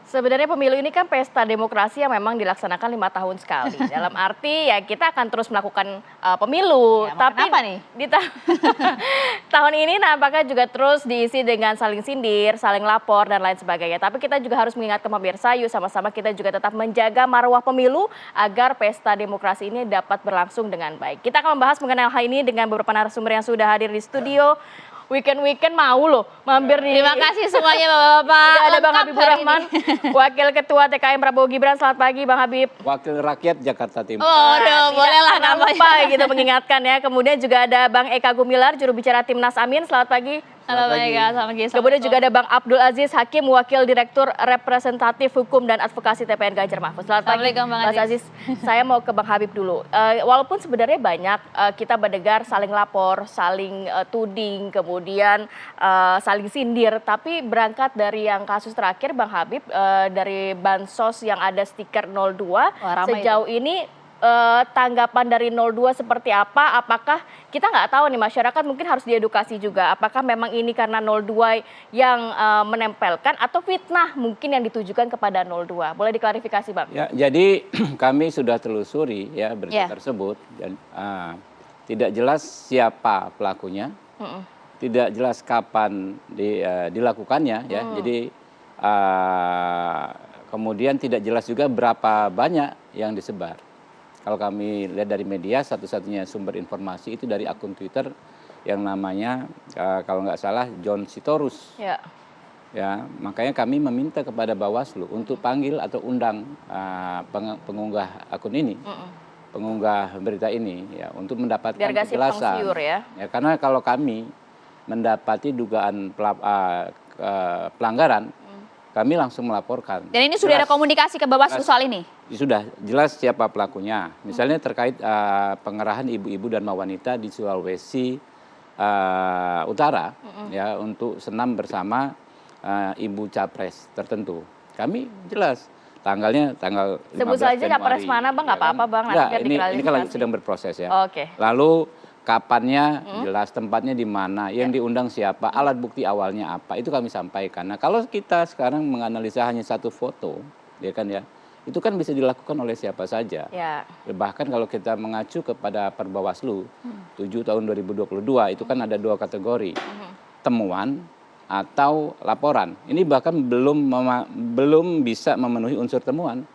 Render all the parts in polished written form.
Sebenarnya pemilu ini kan pesta demokrasi yang memang dilaksanakan 5 tahun sekali. Dalam arti ya kita akan terus melakukan pemilu. Ya, Tapi kenapa nih? di tahun ini nampaknya juga terus diisi dengan saling sindir, saling lapor dan lain sebagainya. Tapi kita juga harus mengingatkan pemirsa, yuk sama-sama kita juga tetap menjaga marwah pemilu agar pesta demokrasi ini dapat berlangsung dengan baik. Kita akan membahas mengenai hal ini dengan beberapa narasumber yang sudah hadir di studio. Weekend mau loh mampir di. Terima kasih semuanya Bapak-bapak. Ada Bang Habibur Rahman, Wakil Ketua TKM Prabowo Gibran. Selamat pagi Bang Habib. Wakil Rakyat Jakarta Timur. Oh, bolehlah namanya. Lupa gitu mengingatkan ya. Kemudian juga ada Bang Eka Gumilar, juru bicara Timnas Amin. Selamat pagi. Halo Bang Eka, selamat pagi. Kemudian juga ada Bang Abdul Aziz Hakim, Wakil Direktur Representatif Hukum dan Advokasi TPN Ganjar Mahfud. Selamat pagi Bang Mas Aziz. Saya mau ke Bang Habib dulu. Walaupun sebenarnya banyak kita mendengar saling lapor, saling tuding, kemudian saling sindir. Tapi berangkat dari yang kasus terakhir Bang Habib, dari Bansos yang ada stiker 02, sejauh ini tanggapan dari 02 seperti apa? Apakah kita nggak tahu nih, masyarakat mungkin harus diedukasi juga. Apakah memang ini karena 02 yang menempelkan atau fitnah mungkin yang ditujukan kepada 02? Boleh diklarifikasi Bang? Ya, jadi kami sudah telusuri ya berita tersebut. Dan, tidak jelas siapa pelakunya, tidak jelas kapan dilakukannya ya. Jadi kemudian tidak jelas juga berapa banyak yang disebar. Kalau kami lihat dari media, satu-satunya sumber informasi itu dari akun Twitter yang namanya kalau nggak salah John Sitorus. Ya, makanya kami meminta kepada Bawaslu untuk panggil atau undang pengunggah akun ini, pengunggah berita ini, ya, untuk mendapatkan penjelasan. Ya, karena kalau kami mendapati dugaan pelanggaran, kami langsung melaporkan. Dan ini sudah ada komunikasi ke Bawaslu soal ini? Sudah, jelas siapa pelakunya. Misalnya terkait pengerahan ibu-ibu dan wanita di Sulawesi Utara ya untuk senam bersama ibu capres tertentu. Kami jelas tanggalnya tanggal 15 Januari. Sebut saja capres mana Bang, nggak apa-apa Bang. Ini kan lagi sedang berproses ya. Oke. Lalu kapannya jelas, tempatnya di mana, yang diundang siapa, alat bukti awalnya apa, itu kami sampaikan. Nah, kalau kita sekarang menganalisa hanya satu foto, ya kan ya, itu kan bisa dilakukan oleh siapa saja. Ya. Bahkan kalau kita mengacu kepada Perbawaslu 7 tahun 2022, itu kan ada 2 kategori, temuan atau laporan. Ini bahkan belum bisa memenuhi unsur temuan.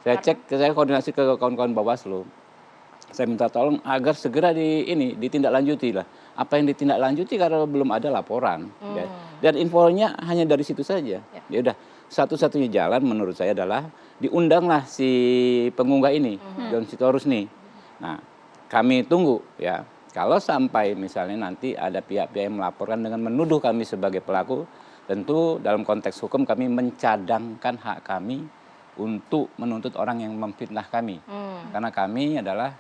Saya koordinasi ke kawan-kawan Bawaslu. Saya minta tolong agar segera ditindaklanjuti lah. Apa yang ditindaklanjuti karena belum ada laporan. Ya. Dan infonya hanya dari situ saja. Ya udah, satu-satunya jalan menurut saya adalah diundanglah si pengunggah ini, John Sitorus nih. Nah, kami tunggu ya. Kalau sampai misalnya nanti ada pihak-pihak yang melaporkan dengan menuduh kami sebagai pelaku, tentu dalam konteks hukum kami mencadangkan hak kami untuk menuntut orang yang memfitnah kami. Karena kami adalah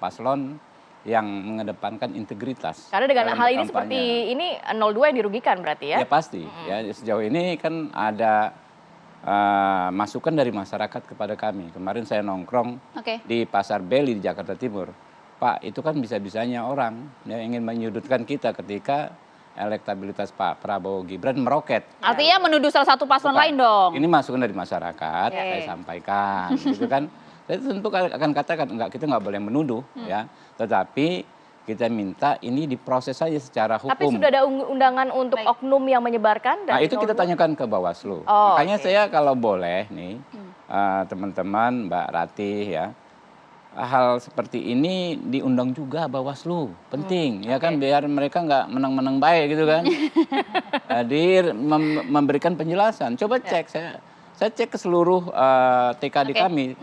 paslon yang mengedepankan integritas. Karena dengan hal ini seperti ini 02 yang dirugikan berarti ya? Ya pasti. Ya, sejauh ini kan ada masukan dari masyarakat kepada kami. Kemarin saya nongkrong di Pasar Beli di Jakarta Timur. Pak, itu kan bisa-bisanya orang yang ingin menyudutkan kita ketika elektabilitas Pak Prabowo Gibran meroket. Artinya menuduh salah satu paslon lain dong. Ini masukan dari masyarakat, saya sampaikan, gitu kan. Saya tentu akan katakan kita nggak boleh menuduh, ya. Tetapi kita minta ini diproses saja secara hukum. Tapi sudah ada undangan untuk oknum yang menyebarkan? Nah itu kita tanyakan ke Bawaslu. Makanya saya kalau boleh nih, teman-teman, Mbak Ratih ya. Hal seperti ini diundang juga Bawaslu, penting ya kan, biar mereka nggak menang-menang baik gitu kan. Hadir memberikan penjelasan. Coba cek, saya cek ke seluruh TKD kami,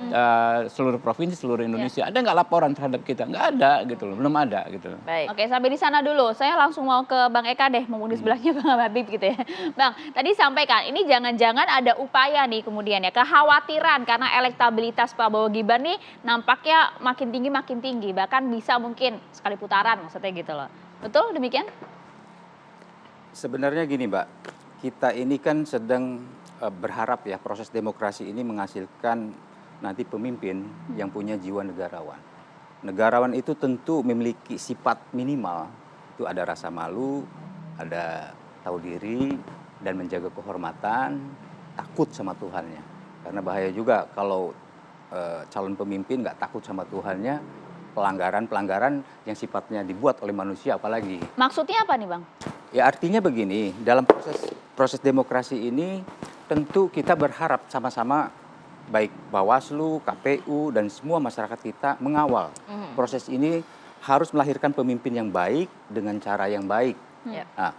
seluruh provinsi, seluruh Indonesia. Ada nggak laporan terhadap kita? Nggak ada gitu loh, belum ada gitu loh. Oke, sampai di sana dulu. Saya langsung mau ke Bang Eka deh, mau di sebelahnya Bang Habib gitu ya. Bang, tadi sampaikan ini jangan-jangan ada upaya nih kemudian ya, kekhawatiran karena elektabilitas Prabowo Gibran nih nampaknya makin tinggi, bahkan bisa mungkin sekali putaran maksudnya gitu loh. Betul demikian? Sebenarnya gini Mbak, kita ini kan sedang berharap ya proses demokrasi ini menghasilkan nanti pemimpin yang punya jiwa negarawan. Negarawan itu tentu memiliki sifat minimal, itu ada rasa malu, ada tahu diri, dan menjaga kehormatan, takut sama Tuhannya. Karena bahaya juga kalau calon pemimpin nggak takut sama Tuhannya, pelanggaran-pelanggaran yang sifatnya dibuat oleh manusia apalagi. Maksudnya apa nih Bang? Ya artinya begini, dalam proses demokrasi ini tentu kita berharap sama-sama baik Bawaslu, KPU, dan semua masyarakat kita mengawal. Proses ini harus melahirkan pemimpin yang baik dengan cara yang baik. Nah,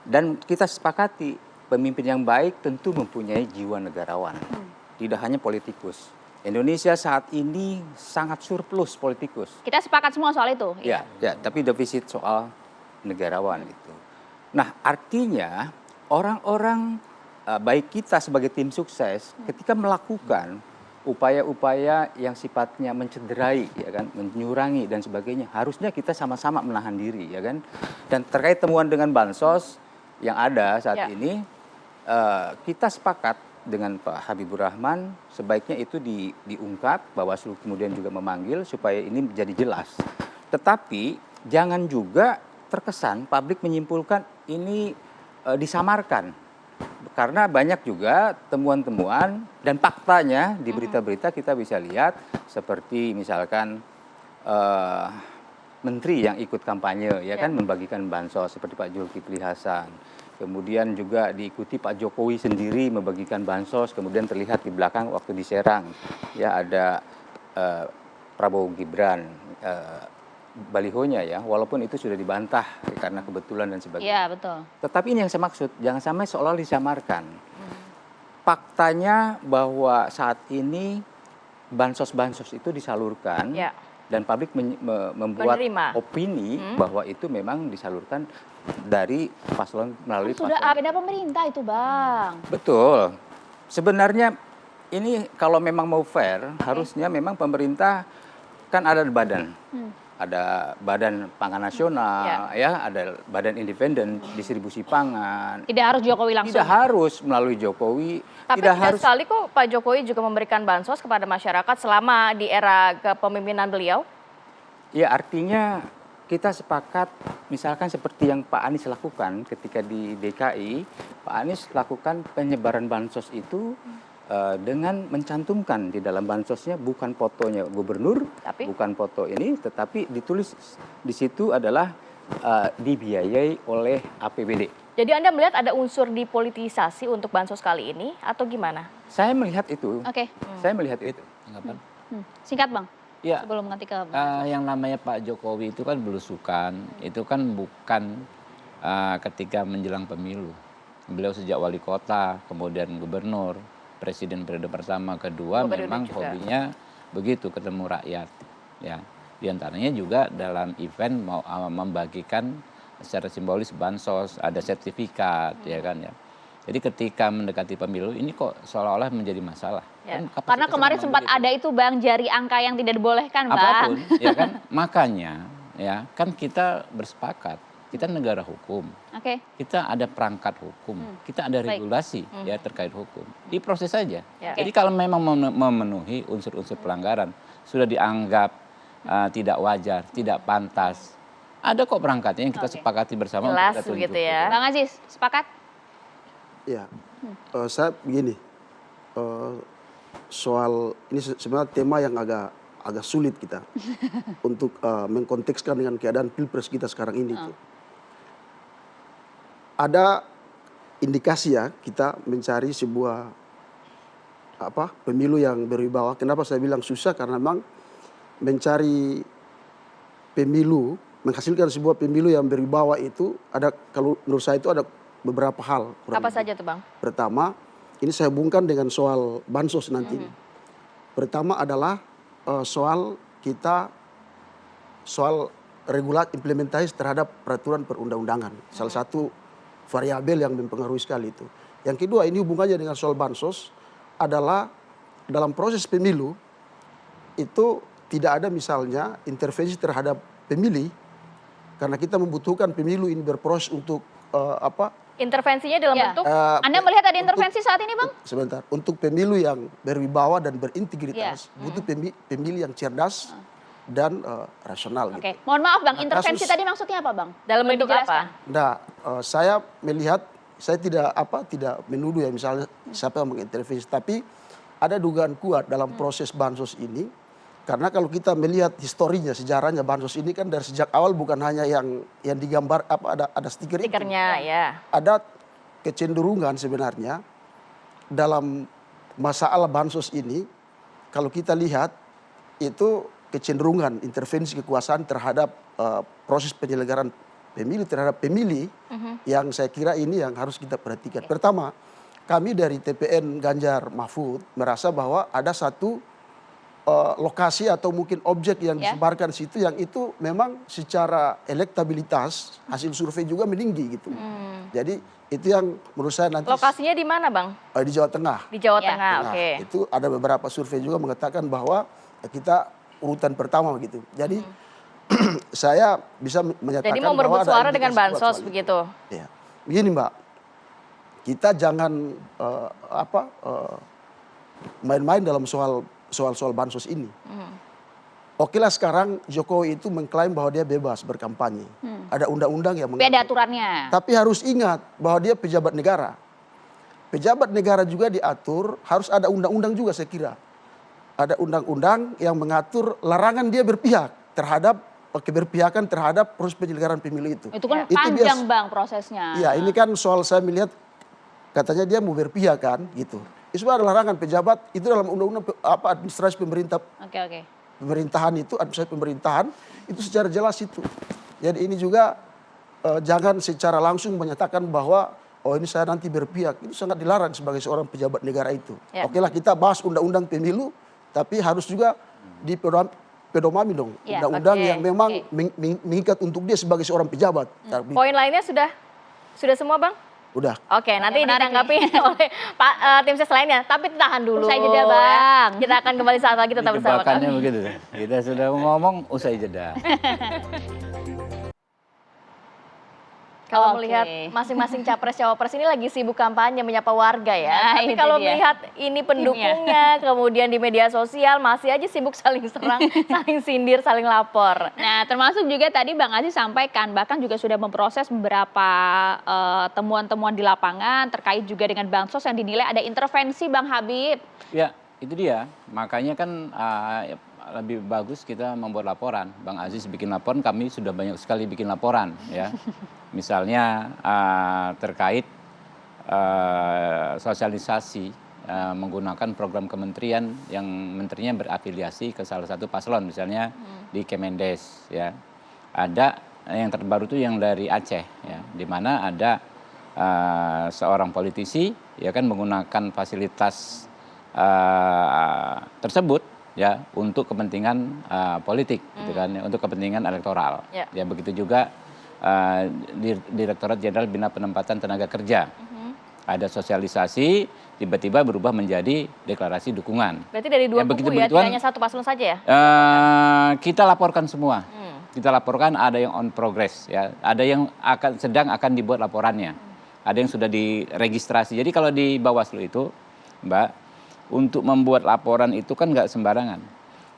dan kita sepakati pemimpin yang baik tentu mempunyai jiwa negarawan, tidak hanya politikus. Indonesia saat ini sangat surplus politikus. Kita sepakat semua soal itu. Ya, tapi defisit soal negarawan itu. Nah, artinya orang-orang baik kita sebagai tim sukses ketika melakukan upaya-upaya yang sifatnya mencederai, ya kan, menyurangi dan sebagainya, harusnya kita sama-sama menahan diri, ya kan. Dan terkait temuan dengan bansos yang ada saat ini, kita sepakat dengan Pak Habibur Rahman, sebaiknya itu diungkap, Bawaslu kemudian juga memanggil supaya ini menjadi jelas. Tetapi jangan juga terkesan publik menyimpulkan ini disamarkan. Karena banyak juga temuan-temuan dan faktanya di berita-berita kita bisa lihat seperti misalkan menteri yang ikut kampanye ya kan membagikan bansos seperti Pak Zulkifli Hasan. Kemudian juga diikuti Pak Jokowi sendiri membagikan bansos, kemudian terlihat di belakang waktu di Serang ya ada Prabowo Gibran balihonya ya, walaupun itu sudah dibantah karena kebetulan dan sebagainya. Iya, betul. Tetapi ini yang saya maksud, jangan sampai seolah disamarkan. Faktanya bahwa saat ini bansos-bansos itu disalurkan dan publik membuat opini bahwa itu memang disalurkan dari paslon melalui sudah paslon. ada pemerintah itu Bang. Betul. Sebenarnya ini kalau memang mau fair, harusnya memang pemerintah kan ada badan. Ada Badan Pangan Nasional, ya, ada Badan Independen Distribusi Pangan. Tidak harus Jokowi langsung. Tidak harus melalui Jokowi. Tapi tidak sekali kok Pak Jokowi juga memberikan bansos kepada masyarakat selama di era kepemimpinan beliau. Ya artinya kita sepakat, misalkan seperti yang Pak Anies lakukan ketika di DKI, Pak Anies lakukan penyebaran bansos itu dengan mencantumkan di dalam bansosnya bukan fotonya gubernur, bukan foto ini, tetapi ditulis di situ adalah dibiayai oleh APBD. Jadi Anda melihat ada unsur dipolitisasi untuk bansos kali ini atau gimana? Saya melihat itu. Oke. Saya melihat itu. Singkat Bang. Ya, sebelum nanti ke yang namanya Pak Jokowi itu kan belusukan, itu kan bukan ketika menjelang pemilu. Beliau sejak wali kota, kemudian gubernur, presiden periode pertama, kedua, memang hobinya begitu ketemu rakyat. Ya, diantaranya juga dalam event mau membagikan secara simbolis bansos, ada sertifikat, ya kan ya. Jadi ketika mendekati pemilu ini kok seolah-olah menjadi masalah. Ya. Karena kemarin sempat ada itu Bang, jari angka yang tidak dibolehkan Bang. Apapun, ya kan. Makanya ya kan kita bersepakat, kita negara hukum. Kita ada perangkat hukum, kita ada regulasi ya terkait hukum. Diproses saja. Jadi kalau memang memenuhi unsur-unsur pelanggaran sudah dianggap tidak wajar, tidak pantas. Ada kok perangkatnya yang kita sepakati bersama. Jelas begitu ya. Bang Aziz, sepakat? Ya, saya begini, soal ini sebenarnya tema yang agak sulit kita untuk mengkontekskan dengan keadaan pilpres kita sekarang ini. Ada indikasi ya kita mencari sebuah pemilu yang berwibawa. Kenapa saya bilang susah? Karena memang mencari pemilu, menghasilkan sebuah pemilu yang berwibawa itu ada, kalau menurut saya itu ada beberapa hal. Apa saja tuh Bang? Pertama, ini saya hubungkan dengan soal bansos nanti. Pertama adalah soal implementasi terhadap peraturan perundang-undangan. Salah satu variabel yang mempengaruhi sekali itu. Yang kedua, ini hubungannya dengan soal bansos adalah dalam proses pemilu itu tidak ada misalnya intervensi terhadap pemilih karena kita membutuhkan pemilu ini berproses untuk intervensinya dalam bentuk? Anda melihat ada intervensi saat ini Bang? Sebentar, untuk pemilu yang berwibawa dan berintegritas, butuh pemilih yang cerdas dan rasional. Mohon maaf Bang, intervensi tadi maksudnya apa Bang? Dalam bentuk apa? Nah, saya melihat saya tidak menuduh ya misalnya siapa yang mengintervensi, tapi ada dugaan kuat dalam proses bansos ini, karena kalau kita melihat historinya, sejarahnya bansos ini kan dari sejak awal bukan hanya yang digambar ada Stikernya ya. ada kecenderungan sebenarnya dalam masalah bansos ini, kalau kita lihat itu kecenderungan intervensi kekuasaan terhadap proses penyelenggaraan pemilu, terhadap pemilih, yang saya kira ini yang harus kita perhatikan. Pertama, kami dari TPN Ganjar Mahfud merasa bahwa ada satu lokasi atau mungkin objek yang disebarkan situ yang itu memang secara elektabilitas hasil survei juga meninggi gitu. Jadi itu yang menurut saya nanti Lokasinya di mana, Bang? di Jawa Tengah. Di Jawa Ya. Tengah, Nah, oke. itu ada beberapa survei juga mengatakan bahwa kita urutan pertama gitu. Jadi saya bisa menyatakan Jadi mau bahwa merebut ada suara dengan indikasi kuat bansos soal itu. begitu. Ya. Begini Mbak, kita jangan main-main dalam soal bansos ini. Oke lah sekarang Jokowi itu mengklaim bahwa dia bebas berkampanye. Ada undang-undang yang Tapi ada aturannya. tapi harus ingat bahwa dia pejabat negara. Pejabat negara juga diatur, harus ada undang-undang juga saya kira. Ada undang-undang yang mengatur larangan dia berpihak terhadap keberpihakan terhadap proses penyelenggaraan pemilu itu. Itu kan Itu panjang Bang prosesnya. Iya, ini kan soal saya melihat katanya dia mau berpihak kan gitu. Itu ada larangan pejabat itu dalam undang-undang administrasi Oke. pemerintahan itu, administrasi pemerintahan itu secara jelas itu. Jadi ini juga jangan secara langsung menyatakan bahwa oh ini saya nanti berpihak. Itu sangat dilarang sebagai seorang pejabat negara itu. Ya. Oke lah kita bahas undang-undang pemilu, tapi harus juga pedomami dong. Ya, Undang-undang oke, yang memang oke. mengikat untuk dia sebagai seorang pejabat. Tapi Poin lainnya sudah semua, Bang? udah. Oke, nanti menarik ditanggapi oleh tim ses lainnya. Tapi tahan dulu. Usai jeda, ya. Bang. Kita akan kembali saat lagi tetap bersama Jebakannya kami. begitu. Kita sudah ngomong usai jeda. Kalau Oke. melihat masing-masing capres-cawapres ini lagi sibuk kampanye menyapa warga ya. Nah, Tapi itu kalau dia. melihat ini pendukungnya, kemudian di media sosial masih aja sibuk saling serang, saling sindir, saling lapor. Nah, termasuk juga tadi Bang Aziz sampaikan, bahkan juga sudah memproses beberapa temuan-temuan di lapangan terkait juga dengan bansos yang dinilai ada intervensi Bang Habib. Ya, itu dia. Makanya kan lebih bagus kita membuat laporan. Bang Aziz bikin laporan, kami sudah banyak sekali bikin laporan ya. Misalnya terkait sosialisasi menggunakan program kementerian yang menterinya berafiliasi ke salah satu paslon, misalnya di Kemendes ya. Ada yang terbaru itu yang dari Aceh ya, di mana ada seorang politisi ya kan menggunakan fasilitas tersebut ya untuk kepentingan politik gitu kan, untuk kepentingan elektoral. Ya begitu juga Direktorat Jenderal Bina Penempatan Tenaga Kerja. Ada sosialisasi tiba-tiba berubah menjadi deklarasi dukungan. Berarti dari dua kubu ya, tidak hanya satu paslon saja ya? Kita laporkan semua. Kita laporkan, ada yang on progress ya, ada yang sedang akan dibuat laporannya. Ada yang sudah diregistrasi. Jadi kalau di Bawaslu itu, Mbak, untuk membuat laporan itu kan nggak sembarangan.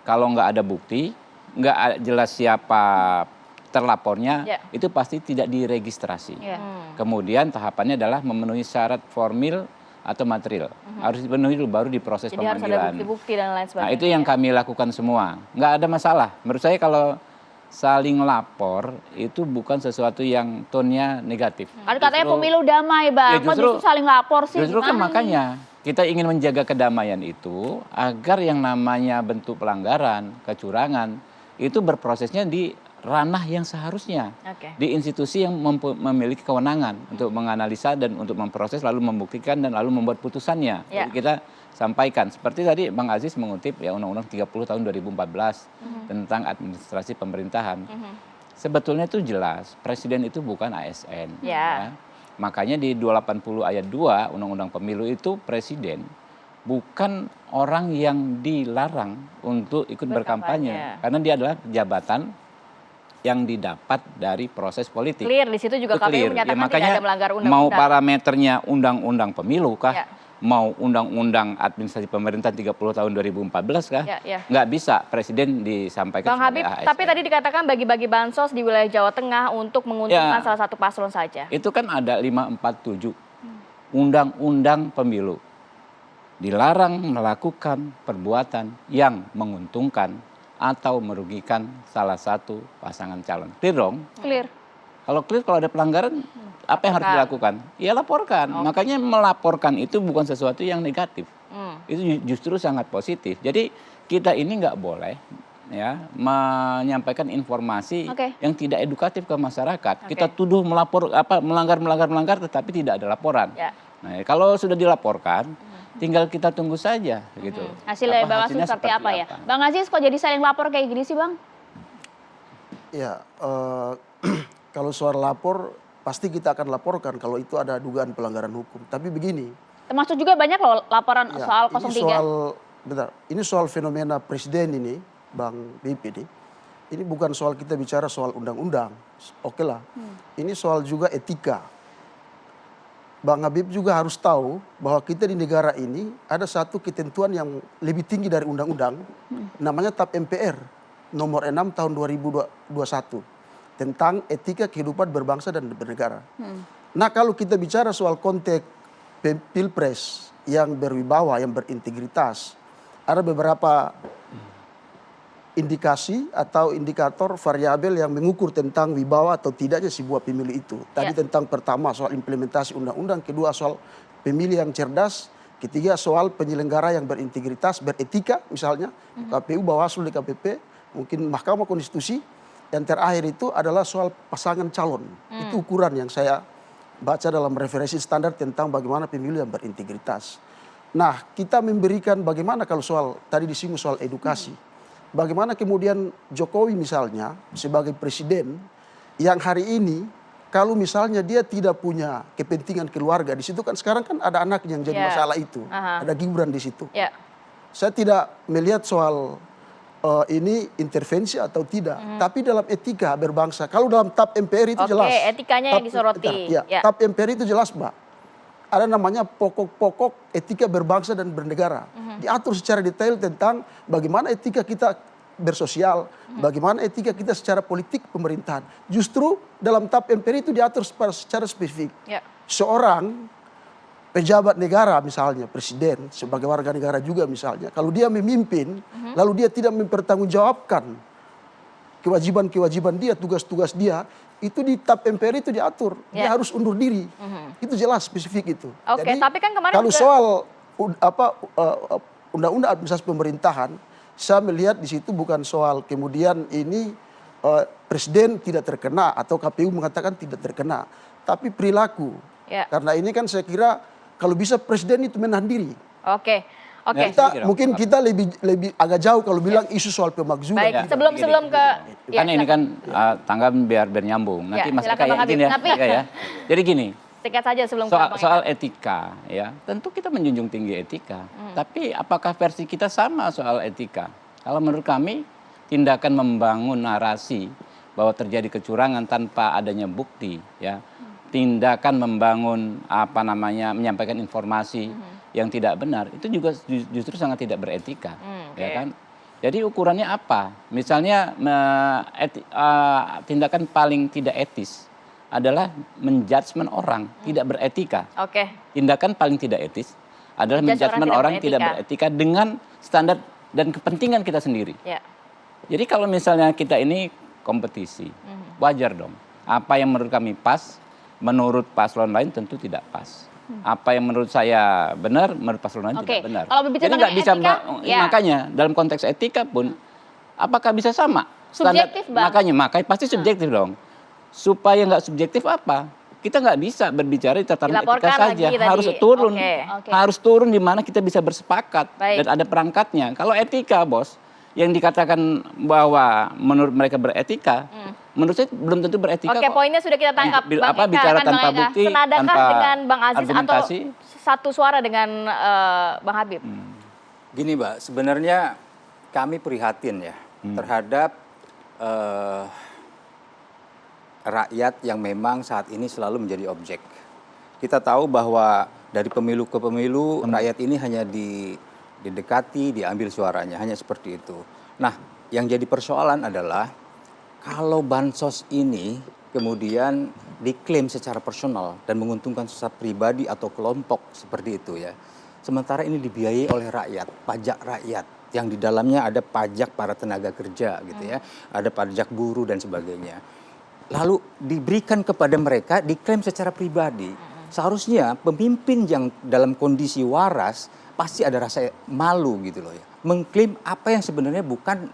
Kalau nggak ada bukti, nggak jelas siapa terlapornya, itu pasti tidak diregistrasi. Kemudian tahapannya adalah memenuhi syarat formil atau material. Harus dipenuhi dulu baru diproses Jadi pemanggilan. harus ada bukti-bukti dan lain sebagainya. Nah itu yang kami lakukan semua. Nggak ada masalah. Menurut saya kalau saling lapor itu bukan sesuatu yang tone-nya negatif. Kan katanya pemilu damai Bang, kok justru saling lapor sih? Justru kan makanya kita ingin menjaga kedamaian itu agar yang namanya bentuk pelanggaran, kecurangan itu berprosesnya di ranah yang seharusnya, di institusi yang memiliki kewenangan untuk menganalisa dan untuk memproses lalu membuktikan dan lalu membuat putusannya. Jadi kita sampaikan seperti tadi Bang Aziz mengutip ya Undang-Undang 30 tahun 2014 tentang administrasi pemerintahan. Sebetulnya itu jelas presiden itu bukan ASN. Ya. Makanya di 280 ayat 2 Undang-Undang Pemilu itu presiden bukan orang yang dilarang untuk ikut berkampanye karena dia adalah jabatan yang didapat dari proses politik. Clear di situ juga KPU menyatakan tidak ada melanggar undang-undang. Mau parameternya undang-undang pemilu kah? Mau undang-undang administrasi pemerintahan 30 tahun 2014 kah? Nggak bisa presiden disampaikan Bang Habib, ASN. tapi tadi dikatakan bagi-bagi bansos di wilayah Jawa Tengah untuk menguntungkan salah satu paslon saja. Itu kan ada 547 Undang-Undang Pemilu. Dilarang melakukan perbuatan yang menguntungkan atau merugikan salah satu pasangan calon. Clear dong? Clear. Kalau clear, kalau ada pelanggaran, apa yang harus dilakukan? Ya laporkan. Makanya melaporkan itu bukan sesuatu yang negatif. Itu justru sangat positif. Jadi kita ini nggak boleh ya menyampaikan informasi yang tidak edukatif ke masyarakat. Kita tuduh melanggar tetapi tidak ada laporan. Nah, kalau sudah dilaporkan, tinggal kita tunggu saja gitu. Hasil dari Bawaslu seperti apa ya? Bang Aziz, kok jadi saling lapor kayak gini sih, Bang? Ya, kalau soal lapor pasti kita akan laporkan kalau itu ada dugaan pelanggaran hukum. Tapi begini. Termasuk juga banyak loh laporan Ya, soal 03. Ini soal fenomena presiden ini, Bang Bipi ini. Ini bukan soal kita bicara soal undang-undang. Oke lah. Ini soal juga etika. Bang Habib juga harus tahu bahwa kita di negara ini ada satu ketentuan yang lebih tinggi dari undang-undang, namanya TAP MPR nomor 6 tahun 2021 tentang etika kehidupan berbangsa dan bernegara. Nah, kalau kita bicara soal konteks pilpres yang berwibawa, yang berintegritas, ada beberapa indikasi atau indikator variabel yang mengukur tentang wibawa atau tidaknya sebuah pemilu itu. Tadi tentang pertama soal implementasi undang-undang, kedua soal pemilih yang cerdas, ketiga soal penyelenggara yang berintegritas, beretika misalnya, KPU, Bawaslu, DKPP, mungkin Mahkamah Konstitusi. Yang terakhir itu adalah soal pasangan calon. Itu ukuran yang saya baca dalam referensi standar tentang bagaimana pemilu yang berintegritas. Nah, kita memberikan bagaimana kalau soal, tadi disinggung soal edukasi. Bagaimana kemudian Jokowi misalnya sebagai presiden yang hari ini kalau misalnya dia tidak punya kepentingan keluarga, di situ kan sekarang kan ada anak yang jadi masalah itu. Ada Gibran di situ. Saya tidak melihat soal ini intervensi atau tidak, tapi dalam etika berbangsa. Kalau dalam TAP MPR itu jelas. Etikanya yang disoroti. TAP MPR itu jelas, Mbak. Ada namanya pokok-pokok etika berbangsa dan bernegara. Diatur secara detail tentang bagaimana etika kita bersosial, bagaimana etika kita secara politik pemerintahan. Justru dalam TAP MPR itu diatur secara spesifik. Seorang pejabat negara misalnya, presiden, sebagai warga negara juga misalnya, kalau dia memimpin, lalu dia tidak mempertanggungjawabkan kewajiban-kewajiban dia, tugas-tugas dia, itu di TAP MPR itu diatur, dia harus undur diri. Itu jelas spesifik itu. Jadi, tapi kan kemarin kalau soal undang-undang administrasi pemerintahan, saya melihat di situ bukan soal kemudian ini presiden tidak terkena atau KPU mengatakan tidak terkena, tapi perilaku. Karena ini kan saya kira kalau bisa presiden itu menahan diri. Mungkin kita lebih agak jauh kalau bilang isu soal pemakzulan. Baik, sebelum ke kan ini kan tanggapan biar nyambung. Nanti Mas Eka ya. Jadi gini. Singkat saja sebelum soal etika ya. Tentu kita menjunjung tinggi etika. Tapi apakah versi kita sama soal etika? Kalau menurut kami tindakan membangun narasi bahwa terjadi kecurangan tanpa adanya bukti ya. Tindakan membangun menyampaikan informasi yang tidak benar itu juga justru sangat tidak beretika, ya kan? Jadi ukurannya apa? Misalnya tindakan paling tidak etis adalah menjudgment orang tidak beretika. Tindakan paling tidak etis adalah menjudgment orang tidak beretika dengan standar dan kepentingan kita sendiri. Jadi kalau misalnya kita ini kompetisi, wajar dong. Apa yang menurut kami pas, menurut paslon lain tentu tidak pas. Apa yang menurut saya benar, menurut paslon lain tidak benar. Jadi nggak bisa, makanya dalam konteks etika pun, apakah bisa sama? Subjektif, Bang. Makanya pasti subjektif dong. Supaya nggak subjektif apa? Kita nggak bisa berbicara di tataran etika saja. Harus turun, harus turun di mana kita bisa bersepakat dan ada perangkatnya. Kalau etika, bos, yang dikatakan bahwa menurut mereka beretika, menurut saya belum tentu beretika. Poinnya sudah kita tangkap. Bicara tanpa bukti, senadakah dengan Bang Aziz argumentasi, atau satu suara dengan Bang Habib? Gini, Mbak, sebenarnya kami prihatin ya terhadap rakyat yang memang saat ini selalu menjadi objek. Kita tahu bahwa dari pemilu ke pemilu rakyat ini hanya didekati, diambil suaranya, hanya seperti itu. Nah, yang jadi persoalan adalah kalau bansos ini kemudian diklaim secara personal dan menguntungkan secara pribadi atau kelompok seperti itu ya. Sementara ini dibiayai oleh rakyat, pajak rakyat yang di dalamnya ada pajak para tenaga kerja gitu ya, ada pajak buruh dan sebagainya. Lalu diberikan kepada mereka diklaim secara pribadi. Seharusnya pemimpin yang dalam kondisi waras pasti ada rasa malu gitu loh ya. Mengklaim apa yang sebenarnya bukan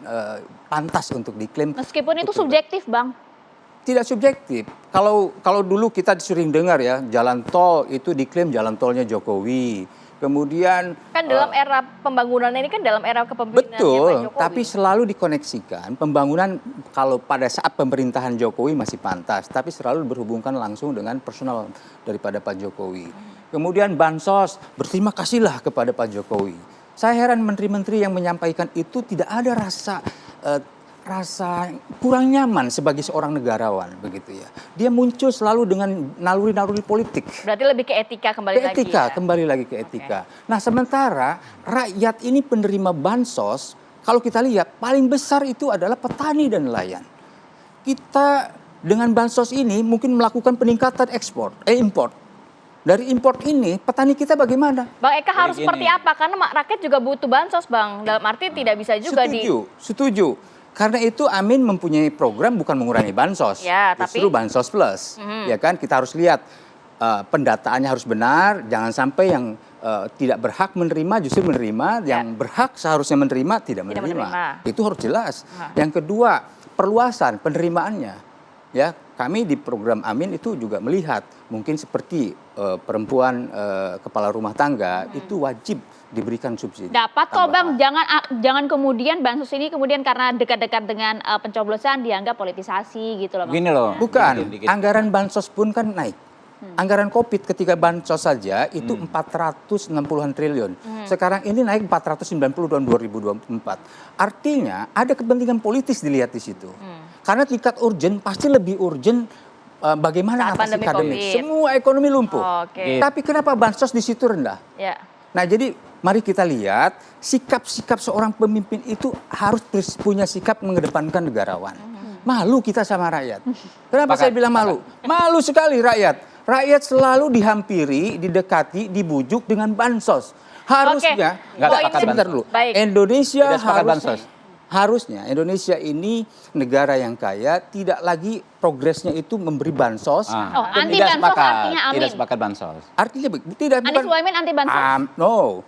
pantas untuk diklaim. Meskipun itu untuk subjektif, Bang. Tidak subjektif. Kalau dulu kita sering dengar ya, jalan tol itu diklaim jalan tolnya Jokowi. Kemudian Kan dalam era pembangunan ini kan dalam era kepemimpinannya Pak betul, Jokowi. tapi selalu dikoneksikan pembangunan kalau pada saat pemerintahan Jokowi masih pantas, tapi selalu berhubungkan langsung dengan personal daripada Pak Jokowi. Kemudian bansos, berterima kasihlah kepada Pak Jokowi. Saya heran menteri-menteri yang menyampaikan itu tidak ada rasa kurang nyaman sebagai seorang negarawan begitu ya. Dia muncul selalu dengan naluri-naluri politik. Berarti lebih ke etika kembali lagi. Etika, Ya? kembali lagi ke etika. Nah, sementara rakyat ini penerima bansos, kalau kita lihat paling besar itu adalah petani dan nelayan. Kita dengan bansos ini mungkin melakukan peningkatan import. Dari import ini petani kita bagaimana? Bang Eka harus Gini. seperti apa? Karena rakyat juga butuh bansos, Bang. Dalam arti tidak bisa juga Setuju. Karena itu Amin mempunyai program bukan mengurangi bansos, Ya, justru tapi bansos plus, ya kan? Kita harus lihat pendataannya harus benar, jangan sampai yang tidak berhak menerima justru menerima, yang berhak seharusnya menerima tidak menerima. Itu harus jelas. Yang kedua, perluasan penerimaannya, ya. Kami di program Amin itu juga melihat mungkin seperti perempuan kepala rumah tangga itu wajib diberikan subsidi. Dapat kok, Bang. tambahan. Jangan kemudian bansos ini kemudian karena dekat-dekat dengan pencoblosan dianggap politisasi gitu loh, Bang. Gini loh. Bukan, dikit. anggaran bansos pun kan naik. Anggaran Covid ketika bansos saja itu 460-an triliun. Sekarang ini naik 490 tahun 2024. Artinya ada kepentingan politis dilihat di situ. Karena tingkat urgen pasti lebih urgen bagaimana Saat atasi pandemi pandemi. Covid. Semua ekonomi lumpuh. Oke. Tapi kenapa bansos di situ rendah? Ya. Nah, jadi mari kita lihat sikap-sikap seorang pemimpin itu harus punya sikap mengedepankan negarawan. Malu kita sama rakyat. Kenapa saya bilang malu? Malu sekali rakyat. Rakyat selalu dihampiri, didekati, dibujuk dengan bansos. Harusnya, Nggak sepakat sebentar bansos. dulu. Baik. Indonesia Tidak sepakat bansos. harusnya Indonesia ini negara yang kaya, tidak lagi progresnya itu memberi bansos. Oh, anti Tidak bansos sepakat. artinya Amin. Tidak sepakat bansos. Artinya tidak Anies Muhaimin anti bansos. No.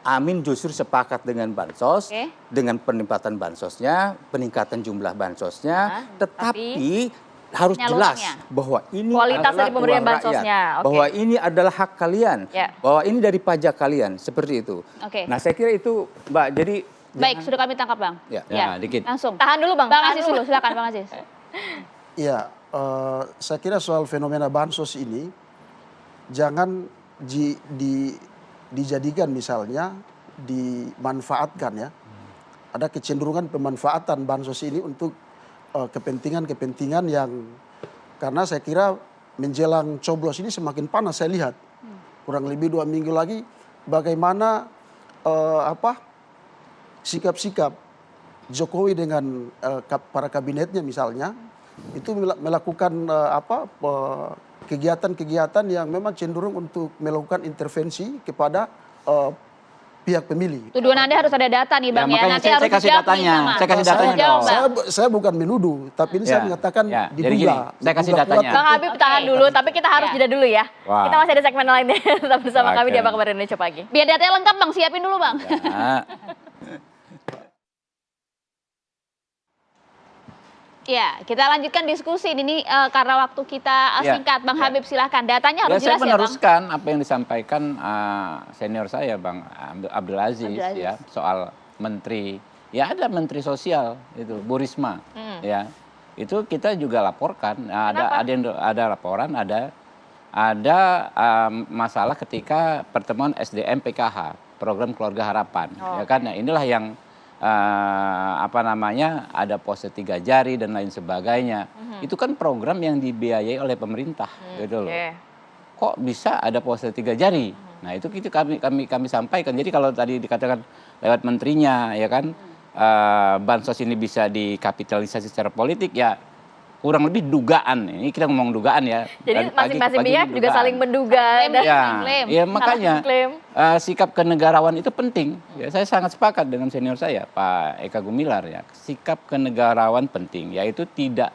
Amin justru sepakat dengan bansos, Oke. dengan peningkatan bansosnya, peningkatan jumlah bansosnya, tetapi harus jelas penyalurannya. bahwa ini Kualitas adalah dari pemberian uang rakyat, bansosnya, oke. bahwa ini adalah hak kalian, Ya. bahwa ini dari pajak kalian, seperti itu. Oke. Nah, saya kira itu, Mbak. Jadi Baik, sudah kami tangkap, Bang. Ya. Ya, dikit. Langsung. Tahan dulu, Bang. Bang Tahan Aziz dulu. dulu, silakan Bang Aziz. Iya, saya kira soal fenomena bansos ini jangan dijadikan misalnya dimanfaatkan ya. Ada kecenderungan pemanfaatan bansos ini untuk kepentingan-kepentingan yang karena saya kira menjelang coblos ini semakin panas saya lihat. Kurang lebih 2 minggu lagi bagaimana sikap-sikap Jokowi dengan para kabinetnya misalnya itu melakukan kegiatan-kegiatan yang memang cenderung untuk melakukan intervensi kepada pihak pemilih. Tuduhan Anda harus ada data nih, Bang, ya. makanya Nanti saya harus kasih dijawab nih datanya. sama. Saya kasih Harus datanya dijawab, dong. Bang. Saya bukan menuduh, tapi ini saya Ya, mengatakan ya. Jadi diduga. gini, saya kasih diduga datanya. kuat. Bang Habib Oke. tahan dulu, tapi kita harus Ya. jeda dulu ya. Wah. Kita masih ada segmen lainnya. Tetap bersama kami di Oke. Apa Kabar Indonesia Pagi. Biar datanya lengkap, Bang. Siapin dulu, Bang. Ya. Ya, kita lanjutkan diskusi ini karena waktu kita Ya, singkat. Bang ya. Habib, silahkan. Datanya harus Ya, saya jelas ya, Bang. meneruskan apa yang disampaikan senior saya, Bang Abdul Aziz, Abdul Aziz. ya, soal menteri. Ya, ada menteri sosial itu, Bu Risma, ya. Itu kita juga laporkan. Nah, ada laporan, ada masalah ketika pertemuan SDM PKH, program Keluarga Harapan, ya kan. Nah, inilah yang ada pose 3 jari dan lain sebagainya. Itu kan program yang dibiayai oleh pemerintah, gitu loh. Oke. Kok bisa ada pose 3 jari? Nah, itu kami sampaikan. Jadi kalau tadi dikatakan lewat menterinya, ya kan, bansos ini bisa dikapitalisasi secara politik, ya kurang lebih dugaan. Ini kita ngomong dugaan ya. Jadi dari pagi ke masing-masing pagi pihak ini juga dugaan. saling menduga. Dan Klaim. Ya makanya klaim. sikap kenegarawan itu penting. Ya, saya sangat sepakat dengan senior saya Pak Eka Gumilar ya. Sikap kenegarawan penting, yaitu tidak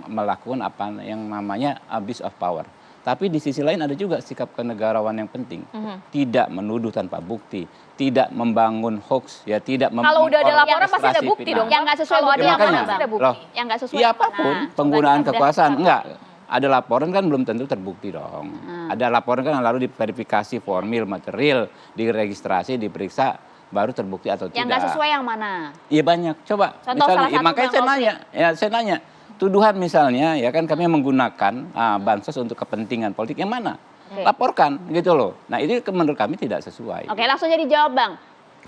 melakukan apa yang namanya abuse of power. Tapi di sisi lain ada juga sikap kenegarawan yang penting. Tidak menuduh tanpa bukti, tidak membangun hoax, ya tidak Kalau udah ada laporan pasti ada orkestrasi bukti fitnah. dong. Yang nggak sesuai Kalau bukti ada yang laporan mana, pasti Bang? ada bukti. Loh, Yang nggak sesuai ya yang apapun mana? penggunaan Coba kita kekuasaan bedah. enggak ada laporan kan belum tentu terbukti dong. Ada laporan kan lalu diverifikasi formil material, diregistrasi, diperiksa baru terbukti atau Yang tidak. nggak sesuai yang mana? Iya banyak. Coba Contoh salah ya, satu, makanya Bang saya Rofi. nanya, saya nanya. Tuduhan misalnya ya kan kami menggunakan bansos untuk kepentingan politik yang mana? Oke. Laporkan gitu loh. Nah, ini menurut kami tidak sesuai. Oke, langsung jadi jawab, Bang.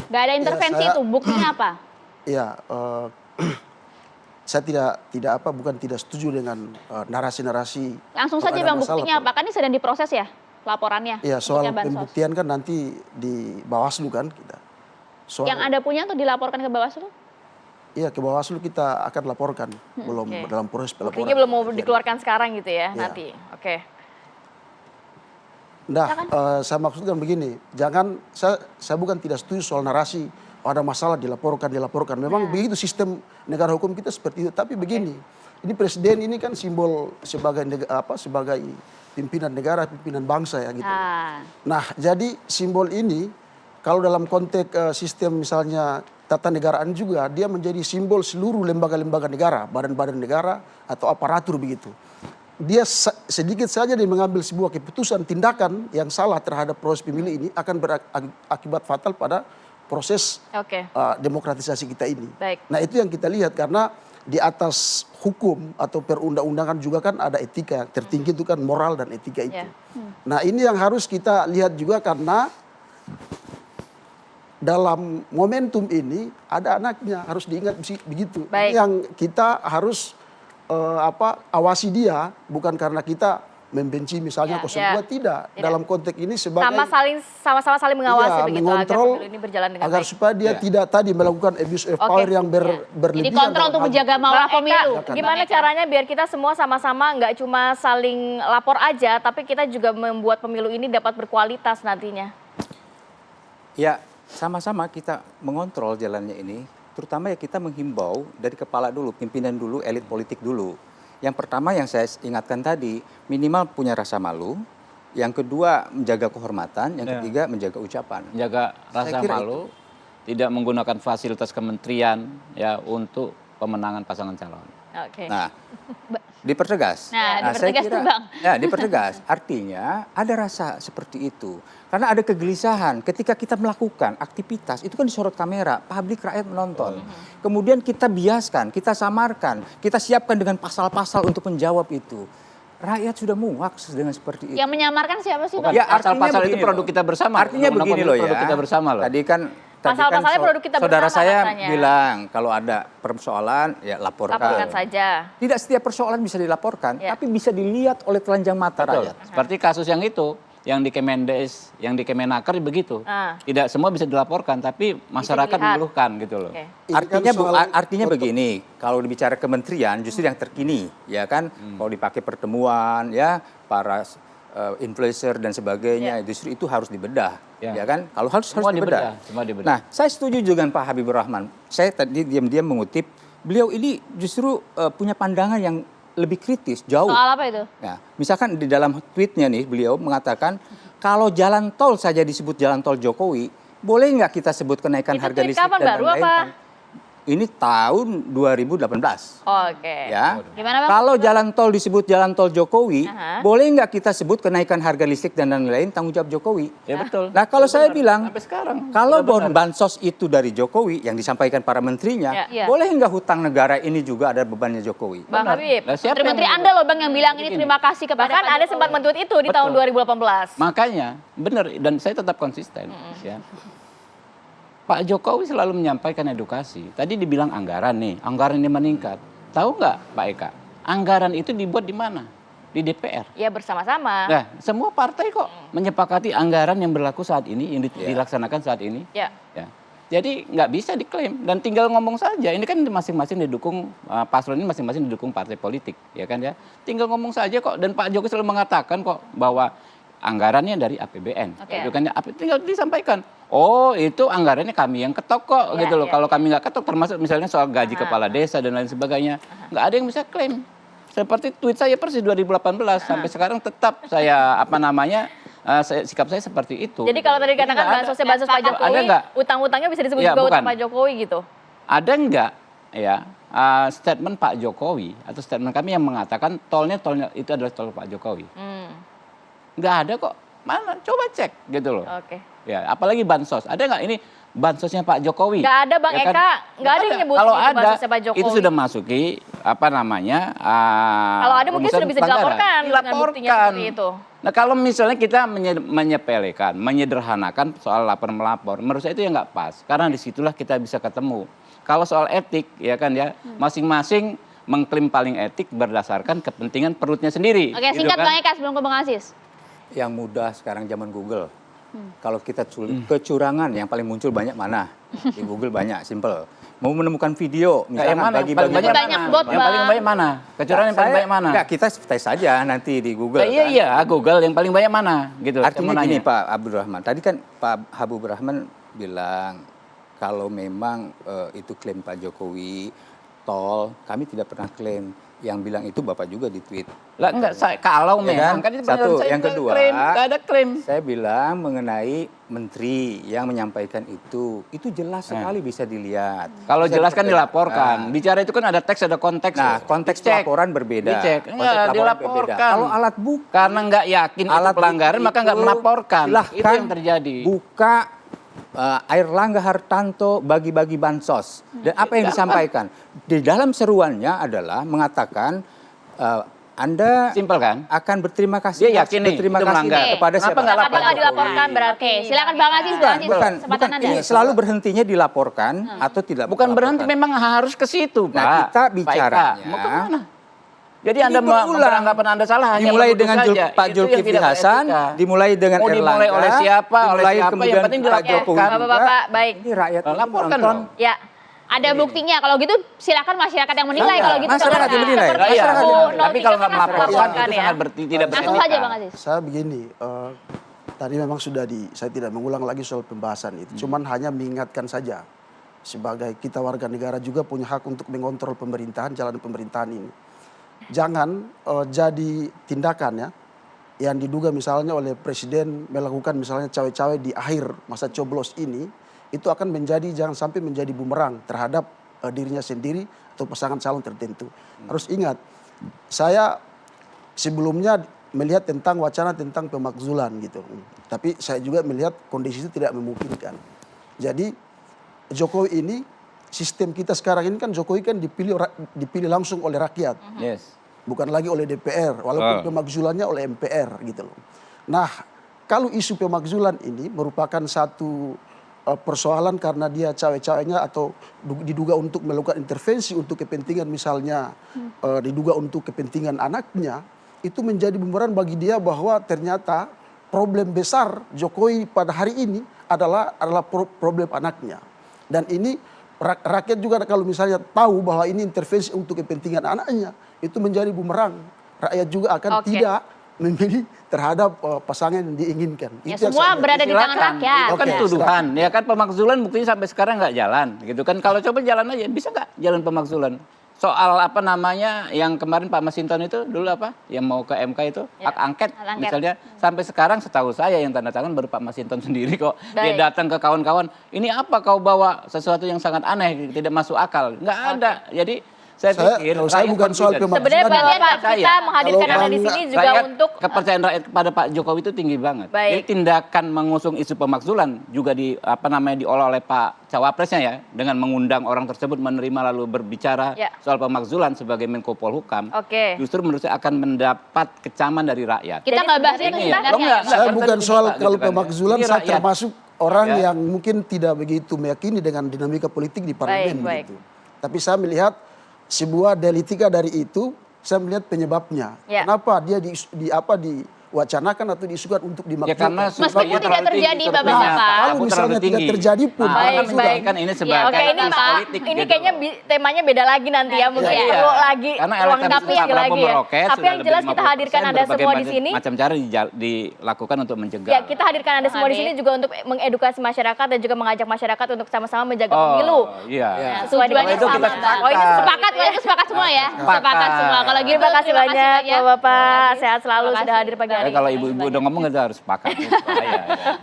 Nggak ada intervensi saya- itu, buktinya apa? Ya, saya bukan tidak setuju dengan narasi-narasi. Langsung kalau saja ada Bang, masalah, buktinya apa? Kan ini sedang diproses ya laporannya. Ya, soal buktinya bansos. pembuktian kan nanti di Bawaslu kan kita. Soal, Yang Anda punya untuk dilaporkan ke Bawaslu? Iya, ke Bawaslu kita akan laporkan, belum Oke. dalam proses pelaporan. Buktinya belum mau dikeluarkan sekarang gitu ya, Iya. nanti. Oke. Nah, saya maksudkan begini, saya bukan tidak setuju soal narasi, ada masalah dilaporkan. Memang begitu sistem negara hukum kita seperti itu. Tapi begini, ini presiden ini kan simbol sebagai sebagai pimpinan negara, pimpinan bangsa ya gitu. Nah, jadi simbol ini kalau dalam konteks sistem misalnya tata negaraan juga dia menjadi simbol seluruh lembaga-lembaga negara, badan-badan negara atau aparatur begitu. Dia sedikit saja dia mengambil sebuah keputusan tindakan yang salah terhadap proses pemilu ini akan berakibat fatal pada proses demokratisasi kita ini. Baik. Nah, itu yang kita lihat karena di atas hukum atau perundang-undangan juga kan ada etika. Tertinggi itu kan moral dan etika itu. Nah, ini yang harus kita lihat juga karena dalam momentum ini ada anaknya, harus diingat begitu. Baik. Ini yang kita harus awasi dia, bukan karena kita membenci misalnya Ya, 02, tidak. Dalam konteks ini sebagai Sama-sama saling mengawasi iya, begitu mengontrol agar pemilu ini berjalan dengan agar baik. supaya dia tidak tadi melakukan abuse of power yang Jadi berlebihan. kontrol untuk menjaga maulah Bang Eka, pemilu. gimana caranya biar kita semua sama-sama nggak cuma saling lapor aja, tapi kita juga membuat pemilu ini dapat berkualitas nantinya? Ya, sama-sama kita mengontrol jalannya ini, terutama ya kita menghimbau dari kepala dulu, pimpinan dulu, elit politik dulu. Yang pertama yang saya ingatkan tadi, minimal punya rasa malu. Yang kedua menjaga kehormatan, yang ketiga menjaga ucapan. Jaga rasa Saya kira malu, tidak menggunakan fasilitas kementerian ya untuk pemenangan pasangan calon. Oke. Nah, dipertegas. Dipertegas tuh, Bang. Ya, dipertegas. Artinya ada rasa seperti itu. Karena ada kegelisahan ketika kita melakukan aktivitas, itu kan disorot kamera, publik rakyat menonton. Kemudian kita biaskan, kita samarkan, kita siapkan dengan pasal-pasal untuk menjawab itu. Rakyat sudah muak dengan seperti itu. Yang menyamarkan siapa sih, Bang? Bukan, Ya, artinya pasal-pasal itu begini produk loh. kita bersama. Artinya Undang-undang begini pemilu loh ya. produk kita bersama loh. Tadi kan Pasal-pasalnya produk kita saudara bersama saya katanya. bilang kalau ada persoalan ya laporkan. Laporkan saja. Tidak setiap persoalan bisa dilaporkan, Ya. tapi bisa dilihat oleh telanjang mata Betul. rakyat. Seperti kasus yang itu, yang di Kemendes, yang di Kemenaker begitu. Tidak semua bisa dilaporkan, tapi masyarakat dilihat. mengeluhkan gitu loh. Oke. Ini kan Artinya begini, kalau dibicara kementerian justru yang terkini, ya kan, kalau dipakai pertemuan, ya para influencer dan sebagainya, justru itu harus dibedah, ya kan? Kalau harus Semua dibedah. semua dibedah. Nah, saya setuju dengan Pak Habibur Rahman. Saya tadi diam-diam mengutip, beliau ini justru punya pandangan yang lebih kritis, jauh. Soal apa itu? Nah, misalkan di dalam tweetnya nih beliau mengatakan kalau jalan tol saja disebut jalan tol Jokowi, boleh nggak kita sebut kenaikan Itu harga tweet listrik kapan, dan baru lain-lain? apa? Ini tahun 2018. Oke. Ya. Gimana, Bang? Kalau jalan tol disebut jalan tol Jokowi, Aha. boleh nggak kita sebut kenaikan harga listrik dan lain-lain tanggung jawab Jokowi? Ya betul. Nah, kalau Itu saya benar. bilang, sampai sekarang kalau sudah benar. bansos itu dari Jokowi yang disampaikan para menterinya, Ya. boleh nggak hutang negara ini juga ada bebannya Jokowi? Bang Benar. Habib, Lah, siapa Menteri yang Anda loh, Bang, yang bilang ini terima kasih kepada bahkan Pak Anda Jokowi. sempat men-tweet itu di tahun 2018. Makanya benar, dan saya tetap konsisten. Ya. Pak Jokowi selalu menyampaikan edukasi. Tadi dibilang anggaran nih, anggaran ini meningkat. Tahu nggak Pak Eka? Anggaran itu dibuat di mana? Di DPR. Ya bersama-sama. Nah, semua partai kok menyepakati anggaran yang berlaku saat ini, yang dilaksanakan saat ini. Ya. Ya. Jadi nggak bisa diklaim dan tinggal ngomong saja. Ini kan masing-masing didukung paslon ini masing-masing didukung partai politik, ya kan ya. Tinggal ngomong saja kok. Dan Pak Jokowi selalu mengatakan kok bahwa anggarannya dari APBN. Itu kan ya, tinggal disampaikan. Oh itu anggarannya kami yang ketok kok gitu loh. Kalau kami nggak ketok termasuk misalnya soal gaji kepala desa dan lain sebagainya, nggak ada yang bisa klaim. Seperti tweet saya persis 2018 sampai sekarang tetap saya sikap saya seperti itu. Jadi kalau tadi katakan bansos Pak Jokowi, utang-utangnya bisa disebut juga utang Pak Jokowi gitu? Ada enggak ya statement Pak Jokowi atau statement kami yang mengatakan tolnya itu adalah tol Pak Jokowi? Nggak ada kok. Mana? Coba cek gitu loh. Oke. Ya, apalagi bansos. Ada nggak ini bansosnya Pak Jokowi? Nggak ada Bang Ya kan? Eka, nggak ada yang nyebut kalau itu ada, bansosnya Pak Jokowi. itu sudah masuki kalau ada mungkin sudah bisa dilaporkan dengan buktinya seperti itu. Nah kalau misalnya kita menyepelekan, menyederhanakan soal lapor melapor, menurut saya itu ya nggak pas. Karena disitulah kita bisa ketemu. Kalau soal etik, ya kan ya, masing-masing mengklaim paling etik berdasarkan kepentingan perutnya sendiri. Oke, singkat Bang Eka sebelum ke Bang Aziz. Yang mudah sekarang zaman Google. Kalau kita kecurangan yang paling muncul banyak mana? Di Google banyak, simple. Mau menemukan video, misalnya bagi-bagi banyak bot, yang paling banyak mana? Kecurangan yang paling banyak mana? Enggak, kita tes saja nanti di Google. Iya, Google yang paling banyak mana? Gitu. Artinya gini Pak Abdul Rahman, tadi kan Pak Habib Rahman bilang kalau memang itu klaim Pak Jokowi tol, kami tidak pernah klaim. Yang bilang itu Bapak juga di tweet. Lah enggak, kalau memang kan itu satu, yang kedua, enggak ada klaim. Saya bilang mengenai menteri yang menyampaikan itu jelas sekali bisa dilihat. Kalau jelas kan dilaporkan. Bicara itu kan ada teks, ada konteks. Nah, konteks laporan berbeda. Dicek. Enggak, dilaporkan. Kalau alat bukti karena enggak yakin itu pelanggaran maka enggak melaporkan. Itu yang terjadi. Buka Airlangga Hartarto bagi-bagi bansos. Dan apa yang disampaikan? Di dalam seruannya adalah mengatakan Anda simpel kan? Akan berterima kasih. Dia yakin nih, berterima kasih kepada siapa? Kenapa nggak dilaporkan berarti? Silakan Bang Aziz. Bukan, ini selalu berhentinya dilaporkan atau tidak. Bukan berhenti, memang harus ke situ, Pak. Nah, kita bicaranya. Mau kemana? Jadi Anda beranggapan Anda salah hanya dimulai dengan Pak Zulkifli Hasan, dimulai dengan Erlangga, dimulai oleh siapa, kemudian yang penting Pak Jokowi. Bapak-bapak, baik. Ini rakyat laporkan dong. Ya. Ada buktinya. Kalau gitu silakan masyarakat yang menilai. Kalau gitu masyarakat yang menilai. Tapi kalau nggak melaporkan itu sangat tidak beretika. Langsung saja Bang Aziz. Saya begini, tadi memang sudah saya tidak mengulang lagi soal pembahasan itu. Cuman hanya mengingatkan saja. Sebagai kita warga negara juga punya hak untuk mengontrol pemerintahan, jalan pemerintahan ini. Jangan jadi tindakan ya yang diduga misalnya oleh presiden melakukan misalnya cawe-cawe di akhir masa coblos ini, itu akan jangan sampai menjadi bumerang terhadap dirinya sendiri atau pasangan calon tertentu. Harus ingat, saya sebelumnya melihat tentang wacana tentang pemakzulan gitu. Tapi saya juga melihat kondisi itu tidak memungkinkan. Jadi Jokowi ini, sistem kita sekarang ini kan Jokowi kan dipilih langsung oleh rakyat. Yes. Bukan lagi oleh DPR, walaupun pemakzulannya oleh MPR gitu loh. Nah, kalau isu pemakzulan ini merupakan satu persoalan karena dia cawe-cawenya atau diduga untuk melakukan intervensi untuk kepentingan misalnya diduga untuk kepentingan anaknya, itu menjadi bumerang bagi dia bahwa ternyata problem besar Jokowi pada hari ini adalah problem anaknya. Dan ini rakyat juga kalau misalnya tahu bahwa ini intervensi untuk kepentingan anaknya, itu menjadi bumerang. Rakyat juga akan tidak memilih terhadap pasangan yang diinginkan. Ya, itu semua berada di tangan rakyat. Itu kan tuduhan. Ya kan pemakzulan buktinya sampai sekarang nggak jalan. Gitu kan. Kalau coba jalan aja, bisa nggak jalan pemakzulan? Soal yang kemarin Pak Masinton itu dulu yang mau ke MK itu hak angket misalnya, sampai sekarang setahu saya yang tanda tangan baru Pak Masinton sendiri kok. Dia datang ke kawan-kawan, ini apa kau bawa sesuatu yang sangat aneh, tidak masuk akal. Nggak ada. Jadi saya pikir saya bukan soal pemakzulan. Sebenarnya Bapak kita menghadirkan Anda di sini juga untuk kepercayaan rakyat kepada Pak Jokowi itu tinggi banget. Jadi tindakan mengusung isu pemakzulan juga diolah oleh Pak Cawapresnya ya, dengan mengundang orang tersebut menerima lalu berbicara soal pemakzulan sebagai Menko Polhukam. Justru menurut saya akan mendapat kecaman dari rakyat. Kita nggak bahas itu sebenarnya. Saya bukan soal kalau pemakzulan, saya termasuk orang yang mungkin tidak begitu meyakini dengan dinamika politik di parlemen gitu. Tapi saya melihat sebuah dialektika dari itu, saya melihat penyebabnya. Kenapa dia diwacanakan atau diisukan untuk Ya dimakzulkan. karena Meskipun surveinya tidak terlalu terjadi, tinggi, Bapak surveinya. Jaka. Kalau Aku misalnya terlalu tidak tinggi. terjadi pun, Nah, baik, kan baik. menjadikan ini sebagai Oke, ini isu Pak, politik ini gitu. kayaknya temanya beda lagi nanti ya, mungkin Iya. perlu lagi Karena ruang elektabilitas diskusi Prabowo lagi ya. meroket, Tapi sudah yang lebih jelas kita 50%, hadirkan Anda berbagai semua di sini. macam cara dilakukan untuk mencegah. Ya, kita hadirkan Anda semua di Ade. sini juga untuk mengedukasi masyarakat dan juga mengajak masyarakat untuk sama-sama menjaga Oh, pemilu. iya. Sesuai dengan Tujuannya Kalau itu kita sama. sepakat. Oh, ini Sepakat, kalau itu sepakat semua ya? Sepakat semua. Kalau gitu Terima kasih banyak Bapak-bapak. Sehat selalu Terima sudah kasih. hadir pagi Tapi hari. kalau ibu-ibu udah ngomong kita harus sepakat. Bahaya, ya.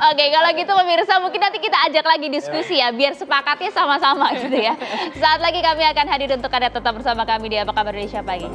Oke, kalau gitu pemirsa mungkin nanti kita ajak lagi diskusi ya, biar sepakatnya sama-sama gitu ya. Saat lagi kami akan hadir untuk Anda tetap bersama kami di Apa Kabar Indonesia Pagi.